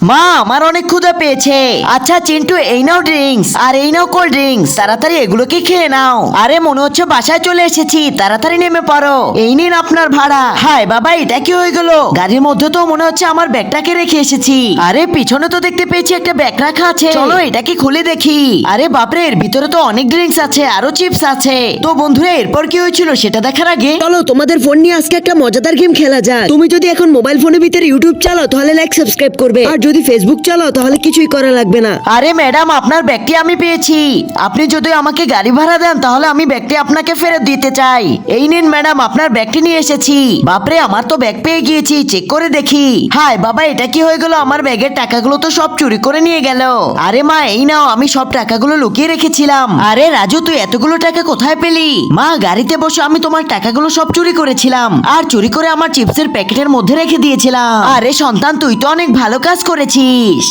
মা আমার অনেক ক্ষুধা পেয়েছে। আচ্ছা চিন্টু এই নাও ড্রিঙ্কস আর এই নাও কোল্ড ড্রিঙ্কস, তাড়াতাড়ি এগুলোকে খেয়ে নাও। আরে মনে হচ্ছে বাসায় চলে এসেছি, তাড়াতাড়ি নেমে পড়ো। এই নিন আপনার ভাড়া। হায় বাবা এটা কি হয়ে গেল? গাড়ির মধ্যে তো মনে হচ্ছে আমার ব্যাগটাকে রেখে এসেছি। আরে পিছনে তো দেখতে পেয়েছি একটা ব্যাগ রাখা আছে, চলো এটাকে খুলে দেখি। আরে বাপরে এর ভিতরে তো অনেক ড্রিঙ্কস আছে, আরো চিপস আছে। তো বন্ধুরা এরপর কি হয়েছিল সেটা দেখার আগে চলো তোমাদের ফোন নিয়ে আজকে একটা মজাদার গেম খেলা যাক। তুমি যদি এখন মোবাইল ফোনের ভিতরে ইউটিউব চালাও তাহলে লাইক সাবস্ক্রাইব করবে, আর যদি ফেসবুক চালাও তাহলে কিছুই করা লাগবে না। আরে ম্যাডাম আপনার ব্যাগটি আমি পেয়েছি। আপনি যদি আমাকে গাড়ি ভাড়া দেন তাহলে আমি ব্যাগটি আপনাকে ফেরত দিতে চাই। এই নিন ম্যাডাম আপনার ব্যাগটি নিয়ে এসেছি। বাপরে আমার তো ব্যাগ পেয়ে গিয়েছি, চেক করে দেখি। হায় বাবা এটা কি হয়ে গেল? আমার ব্যাগের টাকাগুলো তো সব চুরি করে নিয়ে গেল। আরে মা এই নাও, আমি সব টাকাগুলো লুকিয়ে রেখেছিলাম। আরে রাজু তুই এতগুলো টাকা কোথায় পেলি? মা গাড়িতে বসে আমি তোমার টাকাগুলো সব চুরি করেছিলাম, আর চুরি করে আমার চিপসের প্যাকেটের মধ্যে রেখে দিয়েছিলাম। আরে সন্তান তুই তো অনেক ভালো কাজ করেছিস।